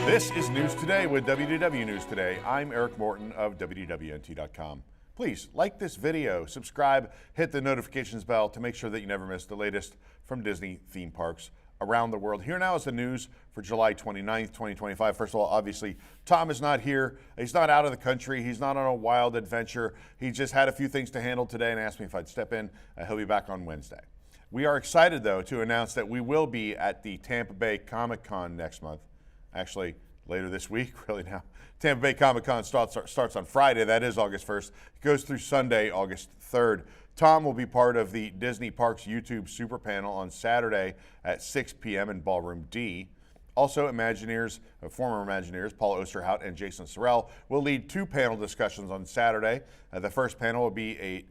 This is News Today with WDW News Today. I'm Eric Morton of WDWNT.com. Please like this video, subscribe, hit the notifications bell to make sure that you never miss the latest from Disney theme parks around the world. Here now is the news for July 29th, 2025. First of all, obviously, Tom is not here. He's not out of the country. He's not on a wild adventure. He just had a few things to handle today and asked me if I'd step in. He'll be back on Wednesday. We are excited, though, to announce that we will be at the Tampa Bay Comic Con next month. Actually, later this week, really now. Tampa Bay Comic Con starts on Friday. That is August 1st. It goes through Sunday, August 3rd. Tom will be part of the Disney Parks YouTube Super Panel on Saturday at 6 p.m. in Ballroom D. Also, Imagineers, former Imagineers, Paul Osterhout and Jason Sorrell will lead two panel discussions on Saturday. The first panel will be a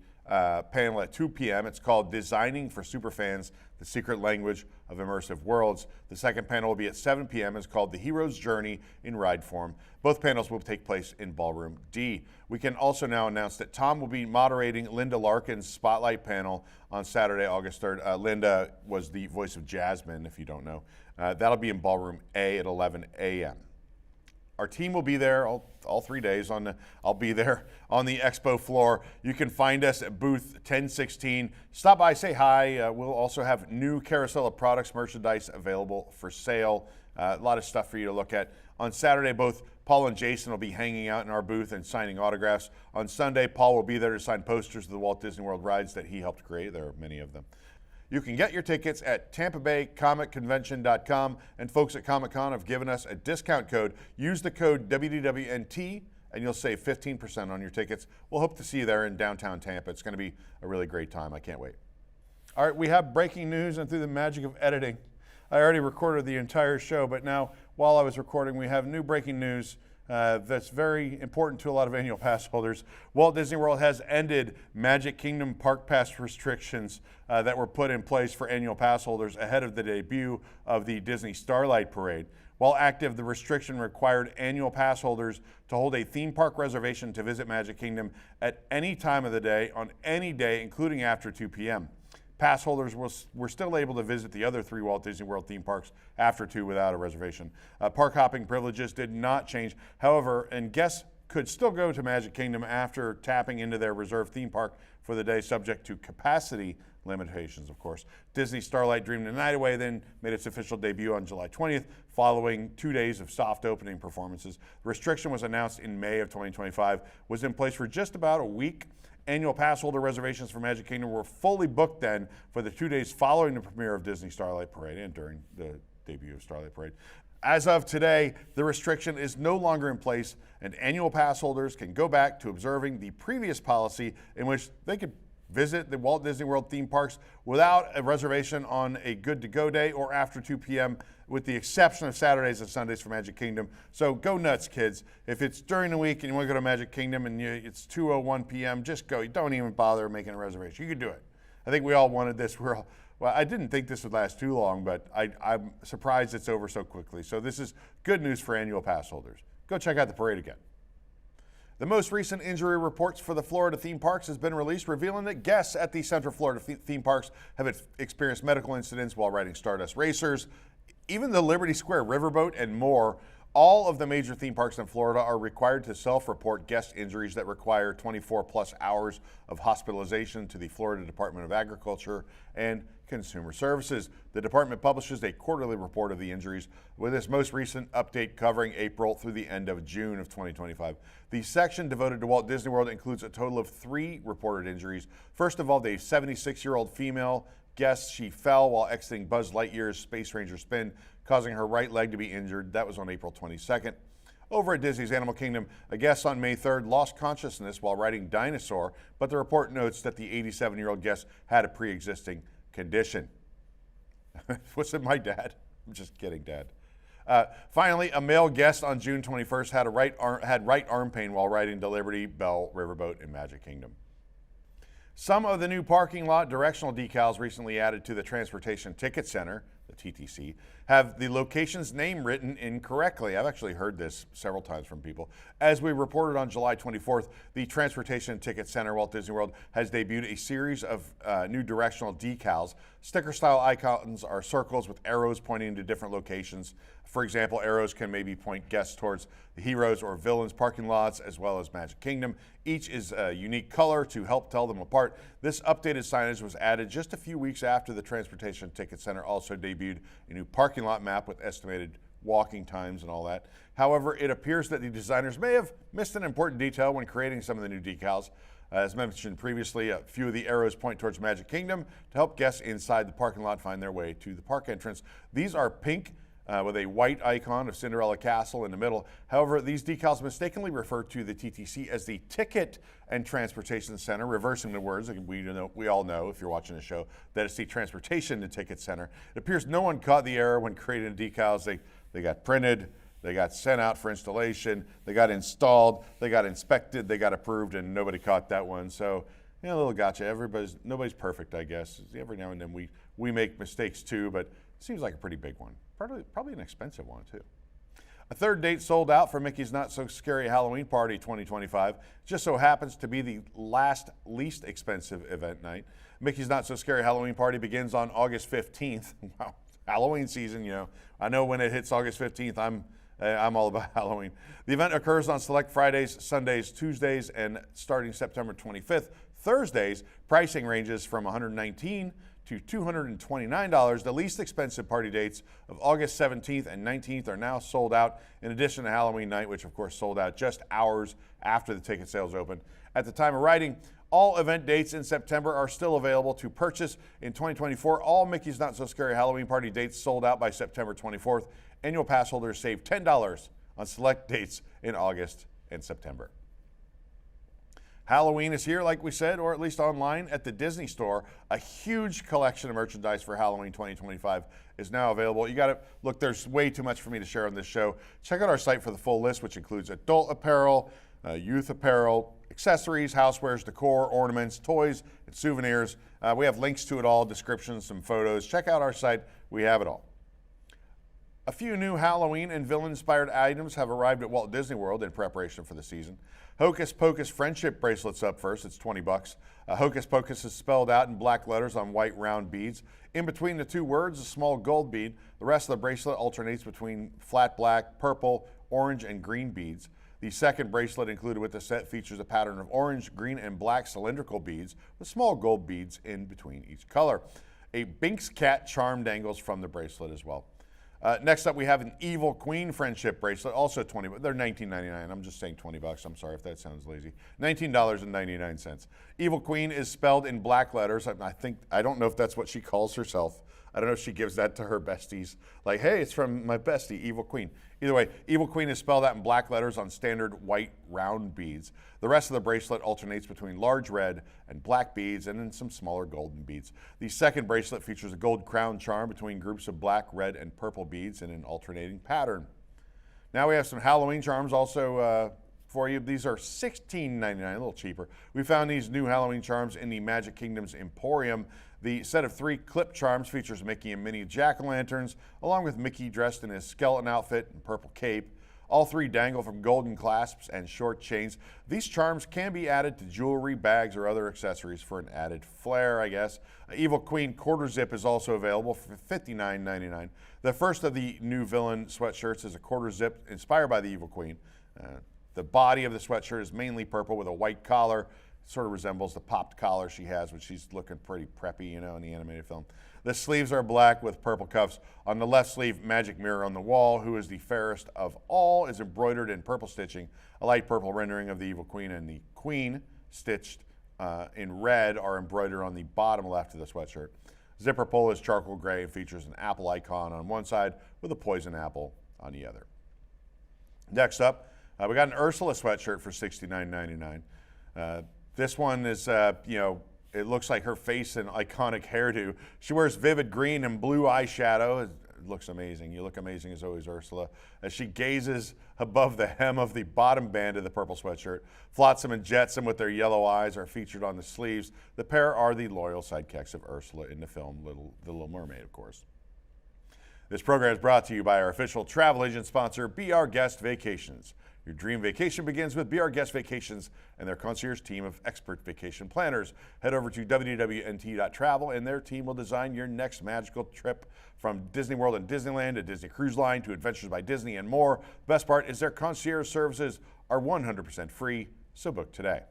panel at 2 p.m. It's called Designing for Superfans, the Secret Language of Immersive Worlds. The second panel will be at 7 p.m. It's called The Hero's Journey in Ride Form. Both panels will take place in Ballroom D. We can also now announce that Tom will be moderating Linda Larkin's Spotlight panel on Saturday, August 3rd. Linda was the voice of Jasmine, if you don't know. That'll be in Ballroom A at 11 a.m. Our team will be there all 3 days. I'll be there on the expo floor. You can find us at booth 1016. Stop by, say hi. We'll also have new Carousel of Products merchandise available for sale. A lot of stuff for you to look at. On Saturday, both Paul and Jason will be hanging out in our booth and signing autographs. On Sunday, Paul will be there to sign posters of the Walt Disney World rides that he helped create. There are many of them. You can get your tickets at TampaBayComicConvention.com, and folks at Comic Con have given us a discount code. Use the code WDWNT and you'll save 15% on your tickets. We'll hope to see you there in downtown Tampa. It's going to be a really great time. I can't wait. All right, we have breaking news, and through the magic of editing, I already recorded the entire show, but now while I was recording, we have new breaking news that's very important to a lot of annual pass holders. Walt Disney World has ended Magic Kingdom Park Pass restrictions that were put in place for annual pass holders ahead of the debut of the Disney Starlight Parade. While active, the restriction required annual pass holders to hold a theme park reservation to visit Magic Kingdom at any time of the day, on any day, including after 2 p.m. Pass holders were still able to visit the other 3 Walt Disney World theme parks after 2 without a reservation. Park hopping privileges did not change, however, and guests could still go to Magic Kingdom after tapping into their reserved theme park for the day, subject to capacity limitations, of course. Disney Starlight Dream the Night Away then made its official debut on July 20th, following 2 days of soft opening performances. The restriction was announced in May of 2025, was in place for just about a week. Annual pass holder reservations for Magic Kingdom were fully booked then for the 2 days following the premiere of Disney Starlight Parade and during the debut of Starlight Parade. As of today, the restriction is no longer in place, and annual pass holders can go back to observing the previous policy in which they could visit the Walt Disney World theme parks without a reservation on a good-to-go day or after 2 p.m., with the exception of Saturdays and Sundays for Magic Kingdom. So go nuts, kids. If it's during the week and you want to go to Magic Kingdom and it's 2:01 p.m., just go. Don't even bother making a reservation. You can do it. I think we all wanted this. Well, I didn't think this would last too long, but I'm surprised it's over so quickly. So this is good news for annual pass holders. Go check out the parade again. The most recent injury reports for the Florida theme parks has been released, revealing that guests at the Central Florida theme parks have experienced medical incidents while riding Stardust racers. Even the Liberty Square Riverboat and more. All of the major theme parks in Florida are required to self-report guest injuries that require 24-plus hours of hospitalization to the Florida Department of Agriculture and Consumer Services. The department publishes a quarterly report of the injuries, with its most recent update covering April through the end of June of 2025. The section devoted to Walt Disney World includes a total of 3 reported injuries. First involved a 76-year-old female guest. She fell while exiting Buzz Lightyear's Space Ranger spin, causing her right leg to be injured. That was on April 22nd. Over at Disney's Animal Kingdom, a guest on May 3rd lost consciousness while riding Dinosaur, but the report notes that the 87-year-old guest had a pre-existing condition. Was it my dad? I'm just kidding, Dad. Finally, a male guest on June 21st had right arm pain while riding the Liberty Bell Riverboat in Magic Kingdom. Some of the new parking lot directional decals recently added to the Transportation Ticket Center, the TTC, have the location's name written incorrectly. I've actually heard this several times from people. As we reported on July 24th, the Transportation and Ticket Center, Walt Disney World, has debuted a series of new directional decals. Sticker-style icons are circles with arrows pointing to different locations. For example, arrows can maybe point guests towards the heroes or villains' parking lots, as well as Magic Kingdom. Each is a unique color to help tell them apart. This updated signage was added just a few weeks after the Transportation Ticket Center also debuted a new parking lot map with estimated walking times and all that. However, it appears that the designers may have missed an important detail when creating some of the new decals. As mentioned previously, a few of the arrows point towards Magic Kingdom to help guests inside the parking lot find their way to the park entrance. These are pink with a white icon of Cinderella Castle in the middle. However, these decals mistakenly refer to the TTC as the Ticket and Transportation Center, reversing the words. We all know, if you're watching the show, that it's the Transportation and Ticket Center. It appears no one caught the error when creating the decals. They got printed, they got sent out for installation, they got installed, they got inspected, they got approved, and nobody caught that one. So, a little gotcha. Nobody's perfect, I guess. Every now and then we make mistakes too, but it seems like a pretty big one. Probably an expensive one too. A third date sold out for Mickey's Not So Scary Halloween Party 2025. Just so happens to be the least expensive event night. Mickey's Not So Scary Halloween Party begins on August 15th. Wow, Halloween season, I know when it hits August 15th, I'm all about Halloween. The event occurs on select Fridays, Sundays, Tuesdays, and starting September 25th, Thursdays, pricing ranges from $119 to $229. The least expensive party dates of August 17th and 19th are now sold out, in addition to Halloween night, which of course sold out just hours after the ticket sales opened. At the time of writing, all event dates in September are still available to purchase. In 2024, all Mickey's Not So Scary Halloween Party dates sold out by September 24th. Annual pass holders save $10 on select dates in August and September. Halloween is here, like we said, or at least online at the Disney Store. A huge collection of merchandise for Halloween 2025 is now available. You got to look, there's way too much for me to share on this show. Check out our site for the full list, which includes adult apparel, youth apparel, accessories, housewares, decor, ornaments, toys, and souvenirs. We have links to it all, descriptions, some photos. Check out our site. We have it all. A few new Halloween and villain-inspired items have arrived at Walt Disney World in preparation for the season. Hocus Pocus friendship bracelets up first. It's $20. Hocus Pocus is spelled out in black letters on white round beads. In between the two words, a small gold bead. The rest of the bracelet alternates between flat black, purple, orange, and green beads. The second bracelet included with the set features a pattern of orange, green, and black cylindrical beads with small gold beads in between each color. A Binks cat charm dangles from the bracelet as well. Next up, we have an Evil Queen friendship bracelet, also $20. They're $19.99. I'm just saying $20. I'm sorry if that sounds lazy. $19.99. Evil Queen is spelled in black letters. I don't know if that's what she calls herself. I don't know if she gives that to her besties. Like, hey, it's from my bestie, Evil Queen. Either way, Evil Queen is spelled out in black letters on standard white round beads. The rest of the bracelet alternates between large red and black beads and then some smaller golden beads. The second bracelet features a gold crown charm between groups of black, red, and purple beads in an alternating pattern. Now we have some Halloween charms also for you. These are $16.99, a little cheaper. We found these new Halloween charms in the Magic Kingdom's Emporium. The set of 3 clip charms features Mickey and Minnie jack-o'-lanterns, along with Mickey dressed in his skeleton outfit and purple cape. All 3 dangle from golden clasps and short chains. These charms can be added to jewelry, bags, or other accessories for an added flair, I guess. Evil Queen quarter zip is also available for $59.99. The first of the new villain sweatshirts is a quarter zip inspired by the Evil Queen. The body of the sweatshirt is mainly purple with a white collar. Sort of resembles the popped collar she has when she's looking pretty preppy, in the animated film. The sleeves are black with purple cuffs. On the left sleeve, Magic Mirror on the Wall, who is the fairest of all, is embroidered in purple stitching. A light purple rendering of the Evil Queen and the Queen, stitched in red, are embroidered on the bottom left of the sweatshirt. Zipper pull is charcoal gray and features an apple icon on one side with a poison apple on the other. Next up, we got an Ursula sweatshirt for $69.99. This one is, it looks like her face and iconic hairdo. She wears vivid green and blue eyeshadow. It looks amazing. You look amazing as always, Ursula. As she gazes above the hem of the bottom band of the purple sweatshirt. Flotsam and Jetsam with their yellow eyes are featured on the sleeves. The pair are the loyal sidekicks of Ursula in the film The Little Mermaid, of course. This program is brought to you by our official travel agent sponsor, Be Our Guest Vacations. Your dream vacation begins with Be Our Guest Vacations and their concierge team of expert vacation planners. Head over to www.nt.travel and their team will design your next magical trip, from Disney World and Disneyland to Disney Cruise Line to Adventures by Disney and more. The best part is their concierge services are 100% free, so book today.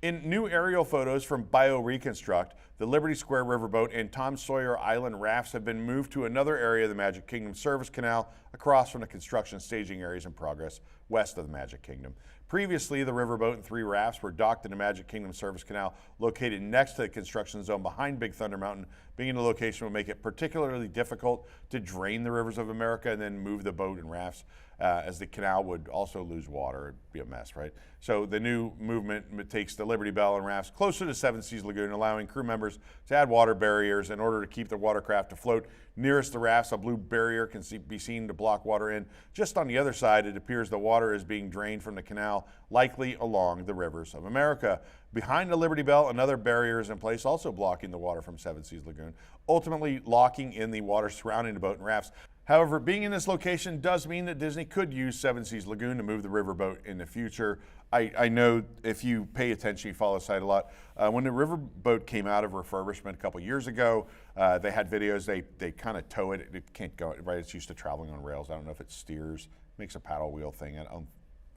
In new aerial photos from BioReconstruct, the Liberty Square Riverboat and Tom Sawyer Island rafts have been moved to another area of the Magic Kingdom Service Canal across from the construction staging areas in progress west of the Magic Kingdom. Previously, the riverboat and 3 rafts were docked in the Magic Kingdom Service Canal located next to the construction zone behind Big Thunder Mountain. Being in the location will make it particularly difficult to drain the rivers of America and then move the boat and rafts, as the canal would also lose water. It'd be a mess, right? So the new movement takes the Liberty Belle and rafts closer to Seven Seas Lagoon, allowing crew members to add water barriers in order to keep the watercraft afloat. Nearest the rafts, a blue barrier can be seen to block water in. Just on the other side, it appears the water is being drained from the canal, likely along the rivers of America. Behind the Liberty Belle, another barrier is in place, also blocking the water from Seven Seas Lagoon, ultimately locking in the water surrounding the boat and rafts. However, being in this location does mean that Disney could use Seven Seas Lagoon to move the riverboat in the future. I know if you pay attention, you follow the site a lot. When the riverboat came out of refurbishment a couple years ago, they had videos. They kind of tow it. It can't go, right? It's used to traveling on rails. I don't know if it steers, makes a paddle wheel thing.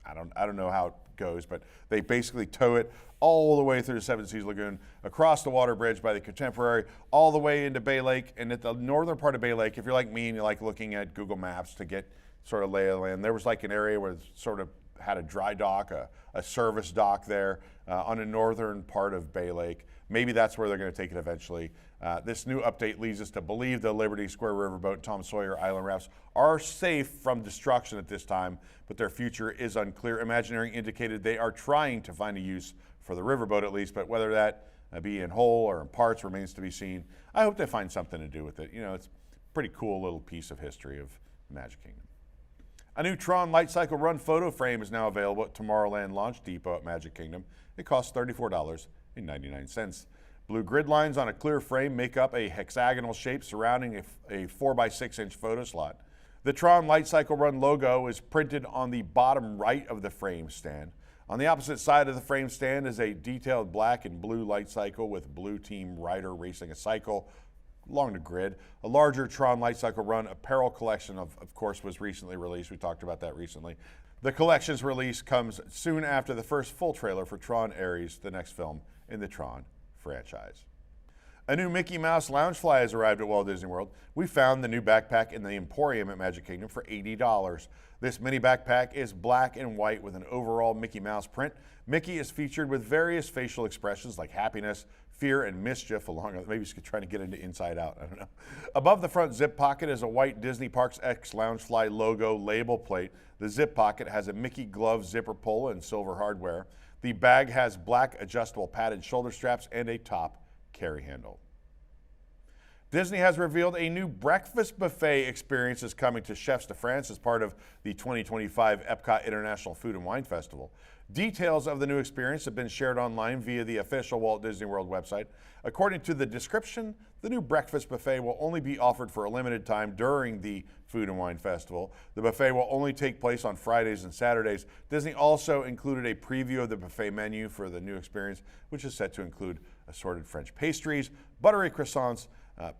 I don't know how it goes, but they basically tow it all the way through the Seven Seas Lagoon, across the water bridge by the Contemporary, all the way into Bay Lake. And at the northern part of Bay Lake, if you're like me and you like looking at Google Maps to get sort of lay of the land, there was like an area where it sort of had a dry dock, a service dock there on the northern part of Bay Lake. Maybe that's where they're going to take it eventually. This new update leads us to believe the Liberty Square Riverboat and Tom Sawyer Island rafts are safe from destruction at this time, but their future is unclear. Imagineering indicated they are trying to find a use for the riverboat at least, but whether that be in whole or in parts remains to be seen. I hope they find something to do with it. You know, it's a pretty cool little piece of history of Magic Kingdom. A new TRON Lightcycle Run photo frame is now available at Tomorrowland Launch Depot at Magic Kingdom. It costs $34.99. Blue grid lines on a clear frame make up a hexagonal shape surrounding a 4x6-inch photo slot. The TRON Lightcycle Run logo is printed on the bottom right of the frame stand. On the opposite side of the frame stand is a detailed black and blue light cycle with blue team rider racing a cycle along the grid. A larger TRON Lightcycle Run apparel collection, of course, was recently released. We talked about that recently. The collection's release comes soon after the first full trailer for TRON Ares, the next film in the TRON franchise. A new Mickey Mouse Loungefly has arrived at Walt Disney World. We found the new backpack in the Emporium at Magic Kingdom for $80. This mini backpack is black and white with an overall Mickey Mouse print. Mickey is featured with various facial expressions like happiness, fear, and mischief, along with maybe he's trying to get into Inside Out, I don't know. Above the front zip pocket is a white Disney Parks X Loungefly logo label plate. The zip pocket has a Mickey glove zipper pull and silver hardware. The bag has black adjustable padded shoulder straps and a top carry handle. Disney has revealed a new breakfast buffet experience is coming to Chefs de France as part of the 2025 EPCOT International Food and Wine Festival. Details of the new experience have been shared online via the official Walt Disney World website. According to the description, the new breakfast buffet will only be offered for a limited time during the Food and Wine Festival. The buffet will only take place on Fridays and Saturdays. Disney also included a preview of the buffet menu for the new experience, which is set to include assorted French pastries, buttery croissants,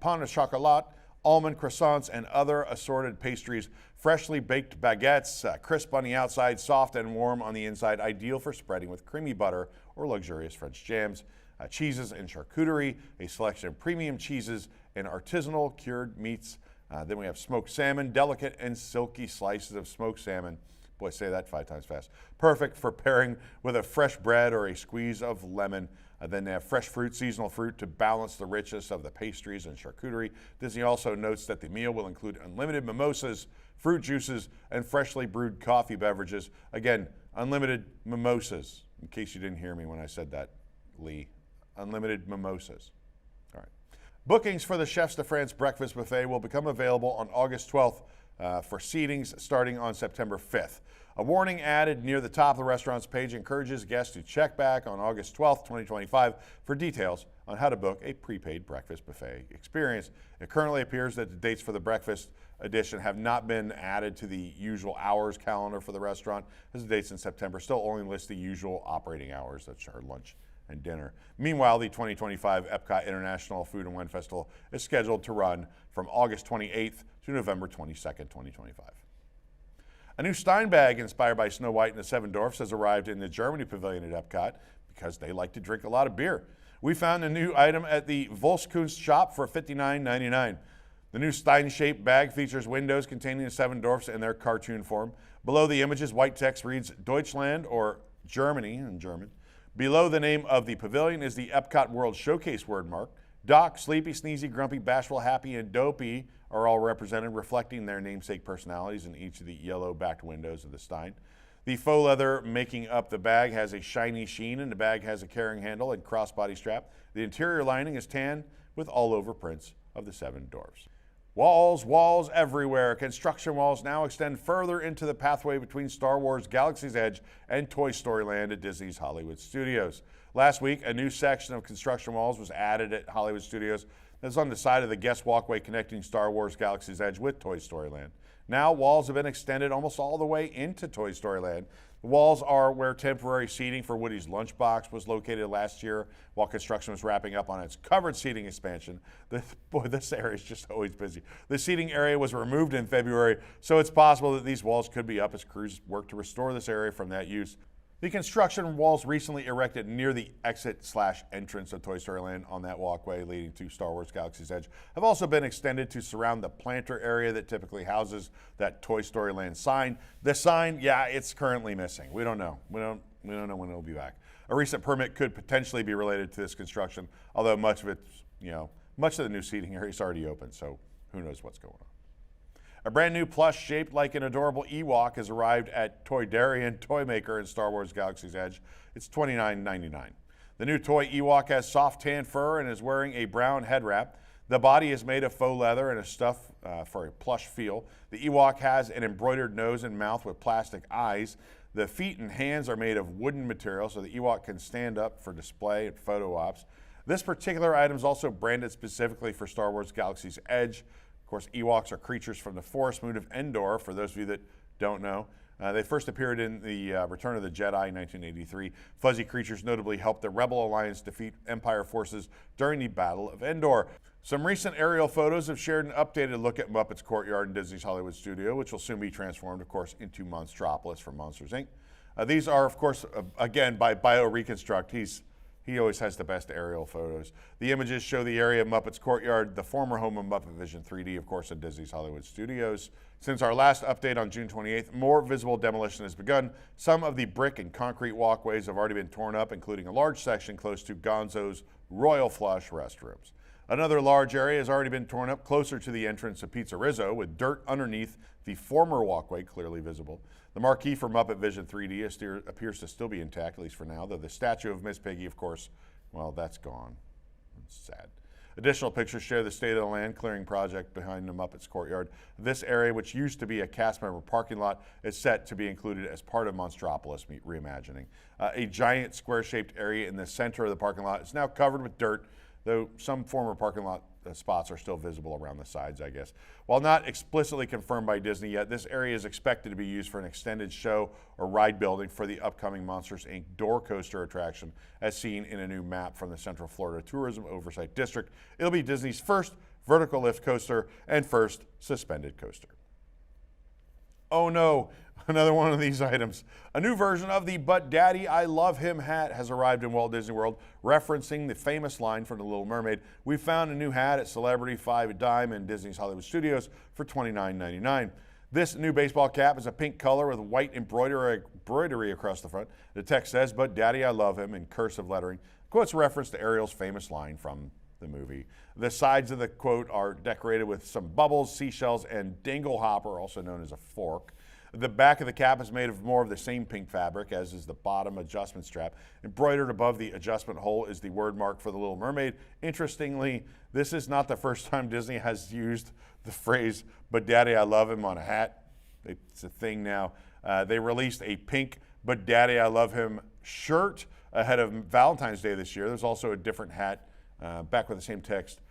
pain au chocolat, almond croissants, and other assorted pastries, freshly baked baguettes, crisp on the outside, soft and warm on the inside, ideal for spreading with creamy butter or luxurious French jams, cheeses and charcuterie, a selection of premium cheeses and artisanal cured meats. Then we have smoked salmon, delicate and silky slices of smoked salmon. Boy, say that 5 times fast. Perfect for pairing with a fresh bread or a squeeze of lemon. Then they have fresh fruit, seasonal fruit to balance the richness of the pastries and charcuterie. Disney also notes that the meal will include unlimited mimosas, fruit juices, and freshly brewed coffee beverages. Again, unlimited mimosas, in case you didn't hear me when I said that, Lee. Unlimited mimosas. All right. Bookings for the Chefs de France Breakfast Buffet will become available on August 12th for seatings starting on September 5th. A warning added near the top of the restaurant's page encourages guests to check back on August 12th, 2025 for details on how to book a prepaid breakfast buffet experience. It currently appears that the dates for the breakfast edition have not been added to the usual hours calendar for the restaurant, as the dates in September still only list the usual operating hours, that's our lunch and dinner. Meanwhile, the 2025 EPCOT International Food and Wine Festival is scheduled to run from August 28th to November 22nd, 2025. A new Stein bag inspired by Snow White and the Seven Dwarfs has arrived in the Germany pavilion at EPCOT because they like to drink a lot of beer. We found a new item at the Volkskunst shop for $59.99. The new Stein-shaped bag features windows containing the Seven Dwarfs in their cartoon form. Below the images, white text reads Deutschland, or Germany in German. Below the name of the pavilion is the EPCOT World Showcase wordmark. Doc, Sleepy, Sneezy, Grumpy, Bashful, Happy, and Dopey are all represented, reflecting their namesake personalities in each of the yellow-backed windows of the Stein. The faux leather making up the bag has a shiny sheen, and the bag has a carrying handle and crossbody strap. The interior lining is tan with all-over prints of the Seven Dwarfs. Walls, walls everywhere. Construction walls now extend further into the pathway between Star Wars Galaxy's Edge and Toy Story Land at Disney's Hollywood Studios. Last week, a new section of construction walls was added at Hollywood Studios that's on the side of the guest walkway connecting Star Wars Galaxy's Edge with Toy Story Land. Now, walls have been extended almost all the way into Toy Story Land. The walls are where temporary seating for Woody's Lunchbox was located last year while construction was wrapping up on its covered seating expansion. This area is just always busy. The seating area was removed in February, so it's possible that these walls could be up as crews work to restore this area from that use. The construction walls recently erected near the exit/entrance of Toy Story Land on that walkway leading to Star Wars Galaxy's Edge have also been extended to surround the planter area that typically houses that Toy Story Land sign. The sign, yeah, it's currently missing. We don't know. We don't know when it'll be back. A recent permit could potentially be related to this construction, although much of the new seating area is already open, so who knows what's going on. A brand new plush shaped like an adorable Ewok has arrived at Toydarian Toy Maker in Star Wars Galaxy's Edge. It's $29.99. The new toy Ewok has soft tan fur and is wearing a brown head wrap. The body is made of faux leather and is stuffed for a plush feel. The Ewok has an embroidered nose and mouth with plastic eyes. The feet and hands are made of wooden material so the Ewok can stand up for display at photo ops. This particular item is also branded specifically for Star Wars Galaxy's Edge. Of course, Ewoks are creatures from the Forest Moon of Endor, for those of you that don't know. They first appeared in the Return of the Jedi in 1983. Fuzzy creatures notably helped the Rebel Alliance defeat Empire forces during the Battle of Endor. Some recent aerial photos have shared an updated look at Muppets Courtyard in Disney's Hollywood Studio, which will soon be transformed, of course, into Monstropolis from Monsters, Inc. These are, of course, again, by BioReconstruct. He always has the best aerial photos. The images show the area of Muppets Courtyard, the former home of Muppet Vision 3D, of course, at Disney's Hollywood Studios. Since our last update on June 28th, more visible demolition has begun. Some of the brick and concrete walkways have already been torn up, including a large section close to Gonzo's Royal Flush restrooms. Another large area has already been torn up closer to the entrance of Pizza Rizzo, with dirt underneath the former walkway clearly visible. The marquee for Muppet Vision 3D appears to still be intact, at least for now, though the statue of Miss Piggy, of course, well, that's gone. It's sad. Additional pictures show the state of the land clearing project behind the Muppets Courtyard. This area, which used to be a cast member parking lot, is set to be included as part of Monstropolis reimagining. A giant square-shaped area in the center of the parking lot is now covered with dirt, though some former parking lot spots are still visible around the sides, I guess. While not explicitly confirmed by Disney yet, this area is expected to be used for an extended show or ride building for the upcoming Monsters, Inc. door coaster attraction, as seen in a new map from the Central Florida Tourism Oversight District. It'll be Disney's first vertical lift coaster and first suspended coaster. Oh no, another one of these items. A new version of the But Daddy, I Love Him hat has arrived in Walt Disney World, referencing the famous line from The Little Mermaid. We found a new hat at Celebrity 5 a dime in Disney's Hollywood Studios for $29.99. This new baseball cap is a pink color with white embroidery across the front. The text says, But Daddy, I Love Him, in cursive lettering. Quotes reference to Ariel's famous line from the movie. The sides of the quote are decorated with some bubbles, seashells, and dingle hopper, also known as a fork. The back of the cap is made of more of the same pink fabric, as is the bottom adjustment strap. Embroidered above the adjustment hole is the word mark for The Little Mermaid. Interestingly, this is not the first time Disney has used the phrase, But Daddy, I Love Him, on a hat. It's a thing now. They released a pink "But Daddy, I Love Him" shirt ahead of Valentine's Day this year. There's also a different hat back with the same text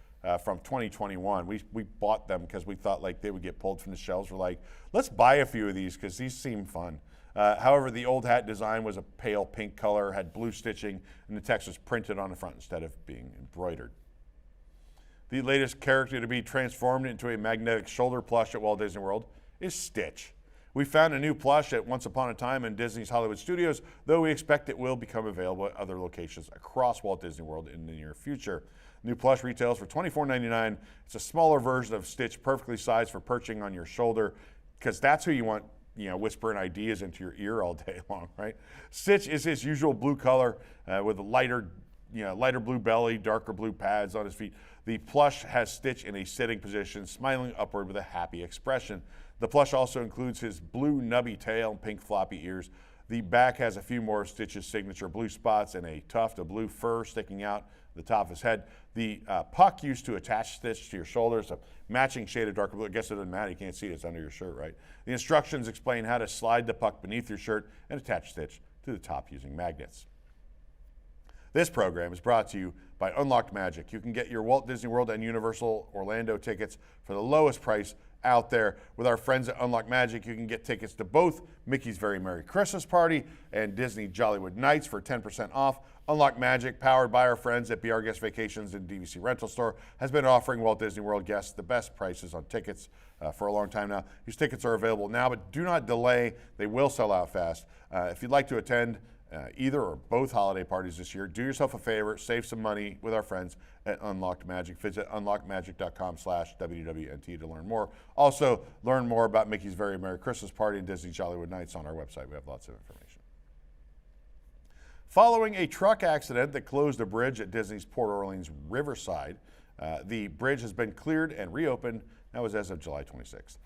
from 2021. We bought them because we thought like they would get pulled from the shelves. We're like, let's buy a few of these because these seem fun. However, the old hat design was a pale pink color, had blue stitching, and the text was printed on the front instead of being embroidered. The latest character to be transformed into a magnetic shoulder plush at Walt Disney World is Stitch. We found a new plush at Once Upon a Time in Disney's Hollywood Studios, though we expect it will become available at other locations across Walt Disney World in the near future. New plush retails for $24.99. It's a smaller version of Stitch, perfectly sized for perching on your shoulder, because that's who you want, whispering ideas into your ear all day long, right? Stitch is his usual blue color with a lighter blue belly, darker blue pads on his feet. The plush has Stitch in a sitting position, smiling upward with a happy expression. The plush also includes his blue nubby tail and pink floppy ears. The back has a few more of Stitch's signature blue spots and a tuft of blue fur sticking out the top of his head. The puck used to attach Stitch to your shoulders, a matching shade of darker blue. I guess it doesn't matter, you can't see it, it's under your shirt, right? The instructions explain how to slide the puck beneath your shirt and attach Stitch to the top using magnets. This program is brought to you by Unlocked Magic. You can get your Walt Disney World and Universal Orlando tickets for the lowest price out there. With our friends at Unlocked Magic, you can get tickets to both Mickey's Very Merry Christmas Party and Disney Jollywood Nights for 10% off. Unlocked Magic, powered by our friends at BR Guest Vacations and DVC Rental Store, has been offering Walt Disney World guests the best prices on tickets for a long time now. These tickets are available now, but do not delay. They will sell out fast. If you'd like to attend either or both holiday parties this year, do yourself a favor, save some money with our friends at Unlocked Magic. Visit unlockedmagic.com/WWNT to learn more. Also, learn more about Mickey's Very Merry Christmas Party and Disney Jollywood Nights on our website. We have lots of information. Following a truck accident that closed a bridge at Disney's Port Orleans Riverside, the bridge has been cleared and reopened. That was as of July 26th.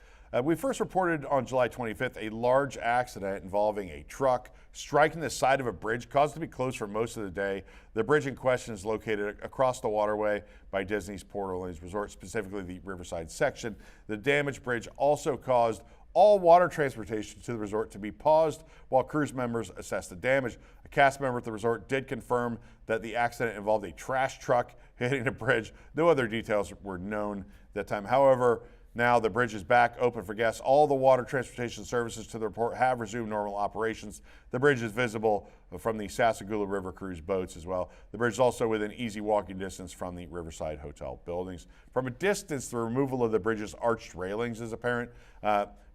We first reported on July 25th a large accident involving a truck striking the side of a bridge, caused it to be closed for most of the day. The bridge in question is located across the waterway by Disney's Port Orleans Resort, specifically the Riverside section. The damaged bridge also caused all water transportation to the resort to be paused while cruise members assess the damage. A cast member at the resort did confirm that the accident involved a trash truck hitting the bridge. No other details were known at that time. However, now the bridge is back open for guests. All the water transportation services to the report have resumed normal operations. The bridge is visible from the Sassagoula River cruise boats as well. The bridge is also within easy walking distance from the Riverside Hotel buildings. From a distance, the removal of the bridge's arched railings is apparent.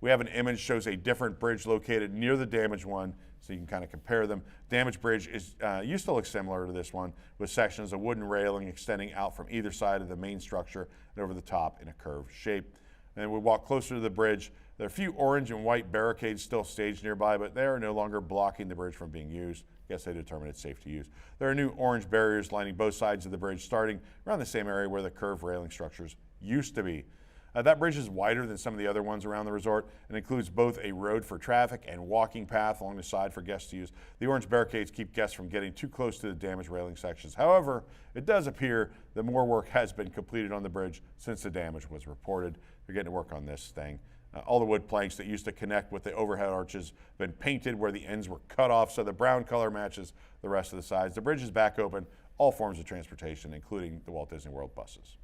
We have an image shows a different bridge located near the damaged one, so you can kind of compare them. Damaged bridge is used to look similar to this one, with sections of wooden railing extending out from either side of the main structure and over the top in a curved shape. And we walk closer to the bridge. There are a few orange and white barricades still staged nearby, but they are no longer blocking the bridge from being used. I guess they determined it's safe to use. There are new orange barriers lining both sides of the bridge, starting around the same area where the curved railing structures used to be. That bridge is wider than some of the other ones around the resort and includes both a road for traffic and walking path along the side for guests to use. The orange barricades keep guests from getting too close to the damaged railing sections. However, it does appear that more work has been completed on the bridge since the damage was reported. They're getting to work on this thing. All the wood planks that used to connect with the overhead arches have been painted where the ends were cut off, so the brown color matches the rest of the sides. The bridge is back open, all forms of transportation, including the Walt Disney World buses.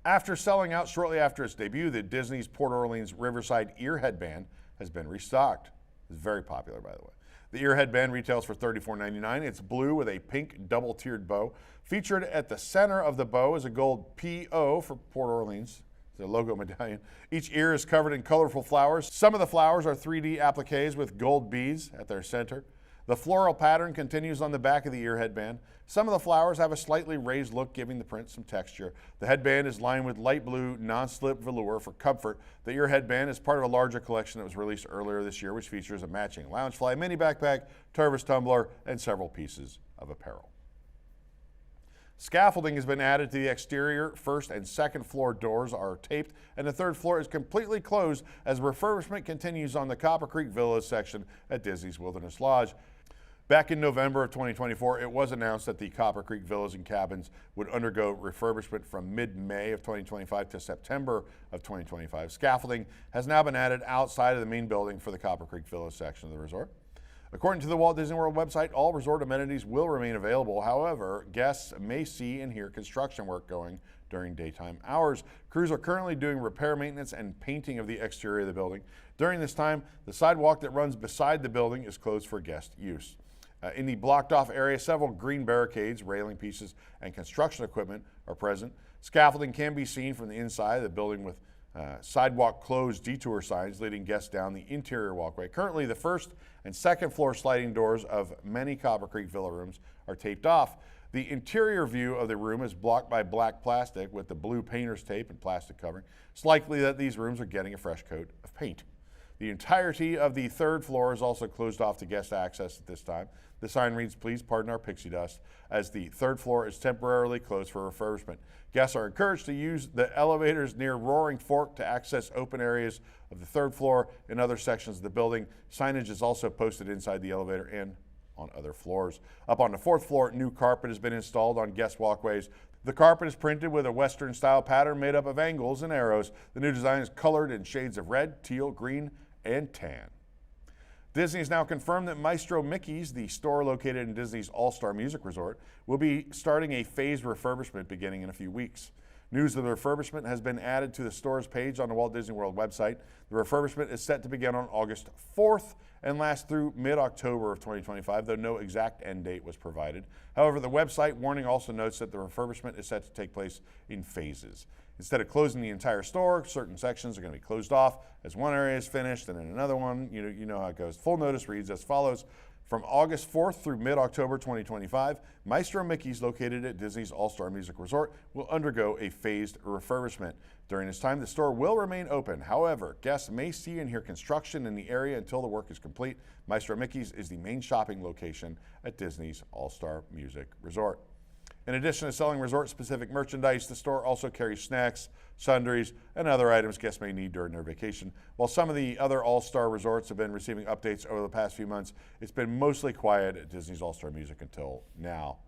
After selling out shortly after its debut, the Disney's Port Orleans Riverside ear headband has been restocked. It's very popular, by the way. The ear headband retails for $34.99. It's blue with a pink double-tiered bow. Featured at the center of the bow is a gold PO for Port Orleans, the logo medallion. Each ear is covered in colorful flowers. Some of the flowers are 3D appliques with gold beads at their center. The floral pattern continues on the back of the ear headband. Some of the flowers have a slightly raised look, giving the print some texture. The headband is lined with light blue non-slip velour for comfort. The ear headband is part of a larger collection that was released earlier this year, which features a matching Loungefly mini backpack, Tervis tumbler, and several pieces of apparel. Scaffolding has been added to the exterior. First and second floor doors are taped, and the third floor is completely closed as refurbishment continues on the Copper Creek Villas section at Disney's Wilderness Lodge. Back in November of 2024, it was announced that the Copper Creek villas and cabins would undergo refurbishment from mid-May of 2025 to September of 2025. Scaffolding has now been added outside of the main building for the Copper Creek Villas section of the resort. According to the Walt Disney World website, all resort amenities will remain available. However, guests may see and hear construction work going during daytime hours. Crews are currently doing repair, maintenance, and painting of the exterior of the building. During this time, the sidewalk that runs beside the building is closed for guest use. In the blocked off area, several green barricades, railing pieces, and construction equipment are present. Scaffolding can be seen from the inside of the building with sidewalk closed detour signs leading guests down the interior walkway. Currently, the first and second floor sliding doors of many Copper Creek Villa rooms are taped off. The interior view of the room is blocked by black plastic with the blue painter's tape and plastic covering. It's likely that these rooms are getting a fresh coat of paint. The entirety of the third floor is also closed off to guest access at this time. The sign reads, "Please pardon our pixie dust," as the third floor is temporarily closed for refurbishment. Guests are encouraged to use the elevators near Roaring Fork to access open areas of the third floor and other sections of the building. Signage is also posted inside the elevator and on other floors. Up on the fourth floor, new carpet has been installed on guest walkways. The carpet is printed with a Western style pattern made up of angles and arrows. The new design is colored in shades of red, teal, green, and tan. Disney has now confirmed that Maestro Mickey's, the store located in Disney's All-Star Music Resort, will be starting a phased refurbishment beginning in a few weeks. News of the refurbishment has been added to the store's page on the Walt Disney World website. The refurbishment is set to begin on August 4th and last through mid-October of 2025, though no exact end date was provided. However, the website warning also notes that the refurbishment is set to take place in phases. Instead of closing the entire store, certain sections are going to be closed off as one area is finished and then another one. You know how it goes. Full notice reads as follows. From August 4th through mid-October 2025, Maestro Mickey's, located at Disney's All-Star Music Resort, will undergo a phased refurbishment. During this time, the store will remain open. However, guests may see and hear construction in the area until the work is complete. Maestro Mickey's is the main shopping location at Disney's All-Star Music Resort. In addition to selling resort-specific merchandise, the store also carries snacks, sundries, and other items guests may need during their vacation. While some of the other All-Star resorts have been receiving updates over the past few months, it's been mostly quiet at Disney's All-Star Music until now.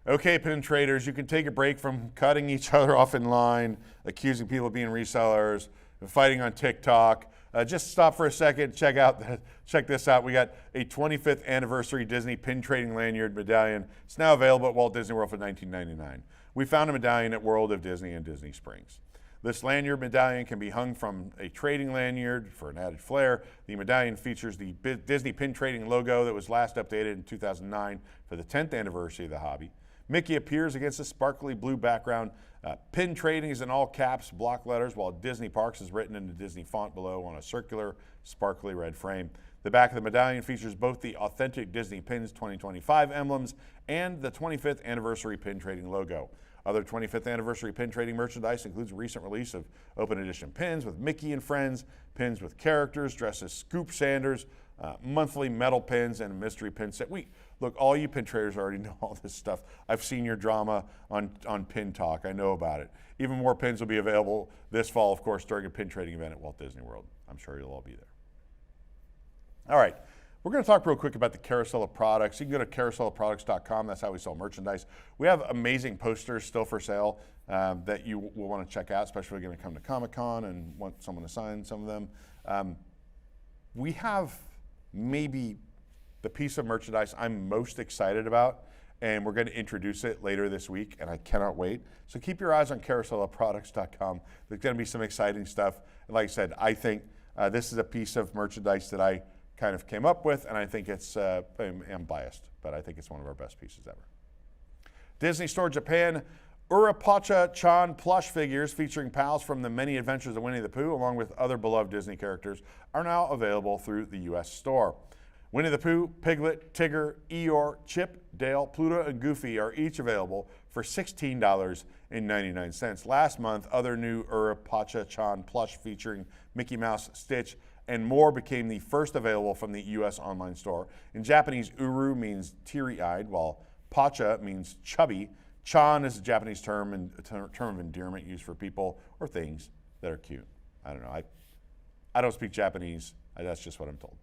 Okay, pin traders, you can take a break from cutting each other off in line, accusing people of being resellers, and fighting on TikTok. Just stop for a second, check this out. We got a 25th anniversary Disney pin trading lanyard medallion. It's now available at Walt Disney World for $19.99. We found a medallion at World of Disney in Disney Springs. This lanyard medallion can be hung from a trading lanyard for an added flair. The medallion features the Disney pin trading logo that was last updated in 2009 for the 10th anniversary of the hobby. Mickey appears against a sparkly blue background. Pin trading is in all caps, block letters, while Disney Parks is written in the Disney font below on a circular, sparkly red frame. The back of the medallion features both the authentic Disney Pins 2025 emblems and the 25th anniversary pin trading logo. Other 25th anniversary pin trading merchandise includes a recent release of open edition pins with Mickey and friends, pins with characters dressed as Scoop Sanders, monthly metal pins, and a mystery pin set. Look, all you pin traders already know all this stuff. I've seen your drama on Pin Talk. I know about it. Even more pins will be available this fall, of course, during a pin trading event at Walt Disney World. I'm sure you'll all be there. All right. We're going to talk real quick about the Carousel of Products. You can go to carouselofproducts.com. That's how we sell merchandise. We have amazing posters still for sale that you will want to check out, especially if you're going to come to Comic Con and want someone to sign some of them. We have maybe the piece of merchandise I'm most excited about, and we're going to introduce it later this week, and I cannot wait. So keep your eyes on carouselofproducts.com. There's going to be some exciting stuff. And like I said, I think this is a piece of merchandise that I kind of came up with, and I think it's, I'm biased, but I think it's one of our best pieces ever. Disney Store Japan, Urupocha-Chan plush figures featuring pals from the many adventures of Winnie the Pooh, along with other beloved Disney characters, are now available through the U.S. store. Winnie the Pooh, Piglet, Tigger, Eeyore, Chip, Dale, Pluto, and Goofy are each available for $16.99. Last month, other new Urupocha-Chan plush featuring Mickey Mouse, Stitch, and more became the first available from the U.S. online store. In Japanese, Uru means teary-eyed, while Pacha means chubby. Chan is a Japanese term and a term of endearment used for people or things that are cute. I don't know. I don't speak Japanese. That's just what I'm told.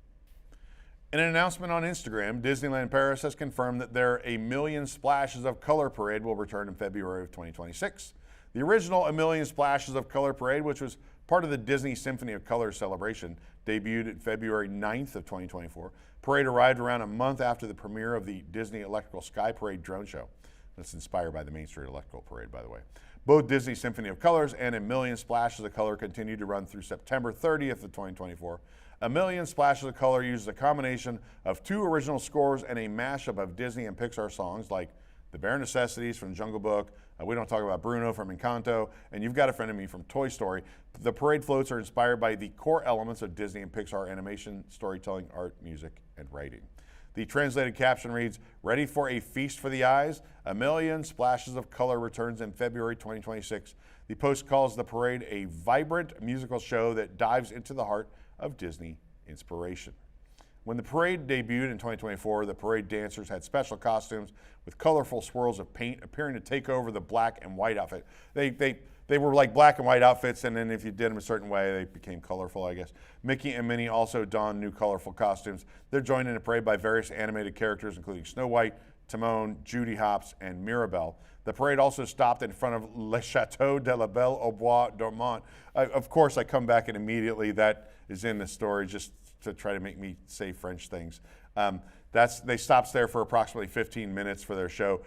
In an announcement on Instagram, Disneyland Paris has confirmed that their A Million Splashes of Color Parade will return in February of 2026. The original A Million Splashes of Color Parade, which was part of the Disney Symphony of Color celebration, debuted at February 9th of 2024. Parade arrived around a month after the premiere of the Disney Electrical Sky Parade drone show. That's inspired by the Main Street Electrical Parade, by the way. Both Disney Symphony of Colors and A Million Splashes of Color continue to run through September 30th of 2024. A Million Splashes of Color uses a combination of 2 original scores and a mashup of Disney and Pixar songs like The Bare Necessities from Jungle Book, We Don't Talk About Bruno from Encanto, and You've Got a Friend in Me from Toy Story. The parade floats are inspired by the core elements of Disney and Pixar animation, storytelling, art, music, and writing. The translated caption reads, "Ready for a feast for the eyes? A Million Splashes of Color returns in February 2026. The post calls the parade a vibrant musical show that dives into the heart of Disney inspiration." When the parade debuted in 2024, the parade dancers had special costumes with colorful swirls of paint appearing to take over the black and white outfit. They were like black and white outfits, and then if you did them a certain way, they became colorful, I guess. Mickey and Minnie also donned new colorful costumes. They're joined in the parade by various animated characters, including Snow White, Timon, Judy Hopps, and Mirabelle. The parade also stopped in front of Le Chateau de la Belle au Bois Dormant. Of course, I come back and immediately that is in the story just to try to make me say French things. They stopped there for approximately 15 minutes for their show.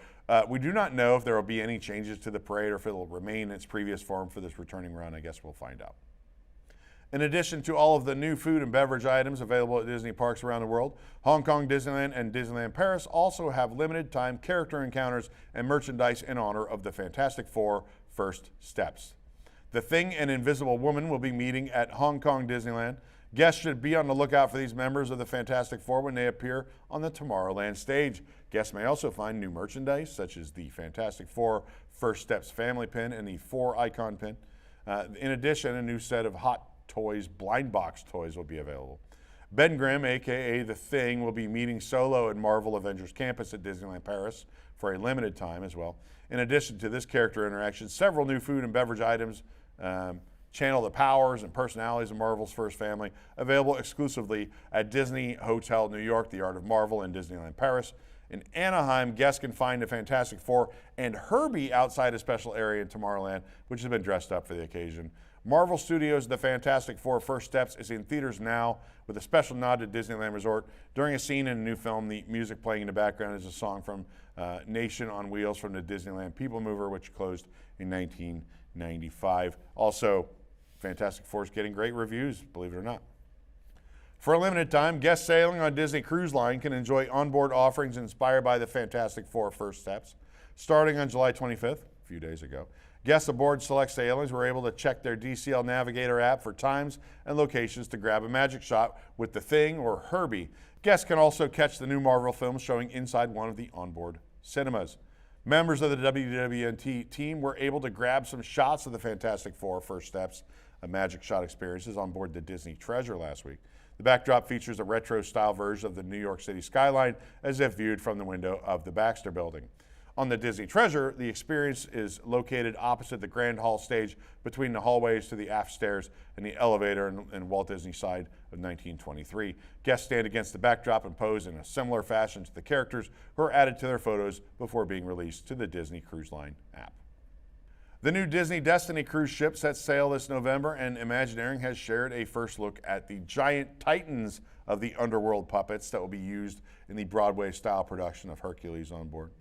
We do not know if there will be any changes to the parade or if it will remain in its previous form for this returning run. I guess we'll find out. In addition to all of the new food and beverage items available at Disney parks around the world, Hong Kong Disneyland and Disneyland Paris also have limited time character encounters and merchandise in honor of the Fantastic Four First Steps. The Thing and Invisible Woman will be meeting at Hong Kong Disneyland. Guests should be on the lookout for these members of the Fantastic Four when they appear on the Tomorrowland stage. Guests may also find new merchandise, such as the Fantastic Four First Steps family pin and the Four Icon pin. In addition, a new set of Hot Toys blind box toys will be available. Ben Grimm, aka The Thing, will be meeting solo at Marvel Avengers Campus at Disneyland Paris for a limited time as well. In addition to this character interaction, several new food and beverage items channel the powers and personalities of Marvel's first family, available exclusively at Disney Hotel New York, The Art of Marvel, and Disneyland Paris. In Anaheim, guests can find the Fantastic Four and Herbie outside a special area in Tomorrowland, which has been dressed up for the occasion. Marvel Studios' The Fantastic Four First Steps is in theaters now with a special nod to Disneyland Resort. During a scene in a new film, the music playing in the background is a song from Nation on Wheels from the Disneyland People Mover, which closed in 1995. Also, Fantastic Four is getting great reviews, believe it or not. For a limited time, guests sailing on Disney Cruise Line can enjoy onboard offerings inspired by the Fantastic Four First Steps. Starting on July 25th, a few days ago, guests aboard select sailings were able to check their DCL Navigator app for times and locations to grab a magic shot with The Thing or Herbie. Guests can also catch the new Marvel films showing inside one of the onboard cinemas. Members of the WWNT team were able to grab some shots of the Fantastic Four First Steps, a magic shot experiences on board the Disney Treasure last week. The backdrop features a retro-style version of the New York City skyline as if viewed from the window of the Baxter Building. On the Disney Treasure, the experience is located opposite the Grand Hall stage between the hallways to the aft stairs and the elevator in Walt Disney side of 1923. Guests stand against the backdrop and pose in a similar fashion to the characters who are added to their photos before being released to the Disney Cruise Line app. The new Disney Destiny cruise ship sets sail this November, and Imagineering has shared a first look at the giant titans of the underworld puppets that will be used in the Broadway-style production of Hercules on board.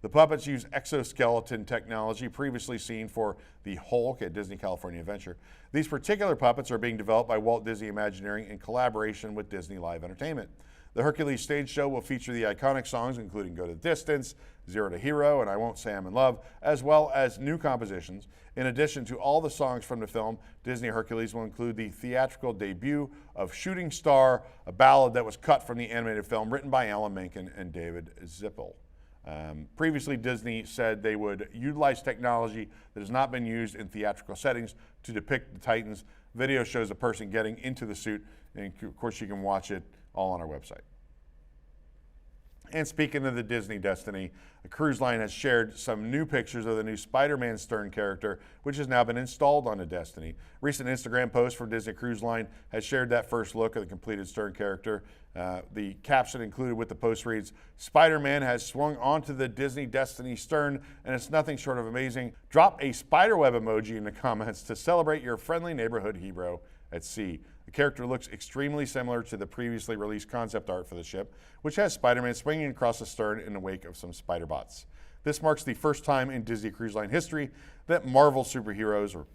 The puppets use exoskeleton technology previously seen for the Hulk at Disney California Adventure. These particular puppets are being developed by Walt Disney Imagineering in collaboration with Disney Live Entertainment. The Hercules stage show will feature the iconic songs including Go the Distance, Zero to Hero, and I Won't Say I'm in Love, as well as new compositions. In addition to all the songs from the film, Disney Hercules will include the theatrical debut of Shooting Star, a ballad that was cut from the animated film written by Alan Menken and David Zippel. Previously, Disney said they would utilize technology that has not been used in theatrical settings to depict the Titans. Video shows a person getting into the suit, and of course you can watch it all on our website. And speaking of the Disney Destiny, the cruise line has shared some new pictures of the new Spider-Man Stern character, which has now been installed on the Destiny. Recent Instagram post from Disney Cruise Line has shared that first look of the completed Stern character. The caption included with the post reads, "Spider-Man has swung onto the Disney Destiny Stern, and it's nothing short of amazing. Drop a spiderweb emoji in the comments to celebrate your friendly neighborhood hero at sea." The character looks extremely similar to the previously released concept art for the ship, which has Spider-Man swinging across the stern in the wake of some spider bots. This marks the first time in Disney Cruise Line history that Marvel superheroes or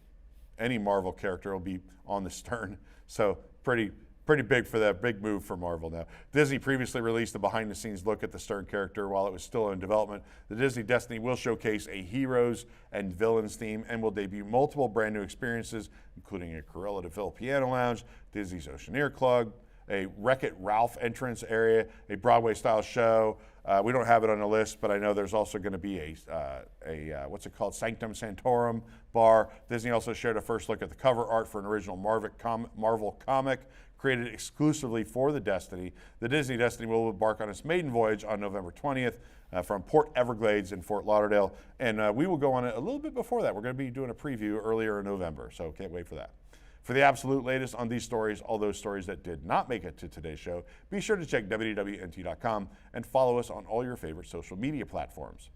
any Marvel character will be on the stern. So pretty big for that, big move for Marvel now. Disney previously released a behind-the-scenes look at the Stern character while it was still in development. The Disney Destiny will showcase a heroes and villains theme and will debut multiple brand new experiences, including a Cruella de Vil piano lounge, Disney's Oceaneer Club, a Wreck-It Ralph entrance area, a Broadway-style show. We don't have it on the list, but I know there's also going to be a what's it called, Sanctum Sanctorum bar. Disney also shared a first look at the cover art for an original Marvel comic created exclusively for the Destiny. The Disney Destiny will embark on its maiden voyage on November 20th from Port Everglades in Fort Lauderdale, and we will go on it a little bit before that. We're going to be doing a preview earlier in November, so can't wait for that. For the absolute latest on these stories, all those stories that did not make it to today's show, be sure to check WDWNT.com and follow us on all your favorite social media platforms.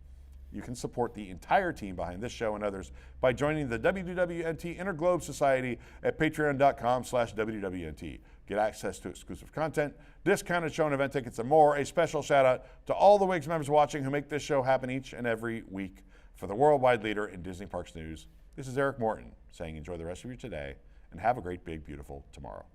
You can support the entire team behind this show and others by joining the WDWNT Interglobe Society at patreon.com/WDWNT. Get access to exclusive content, discounted show and event tickets, and more. A special shout out to all the WIGS members watching who make this show happen each and every week. For the worldwide leader in Disney Parks news, this is Eric Morton saying enjoy the rest of your today and have a great, big, beautiful tomorrow.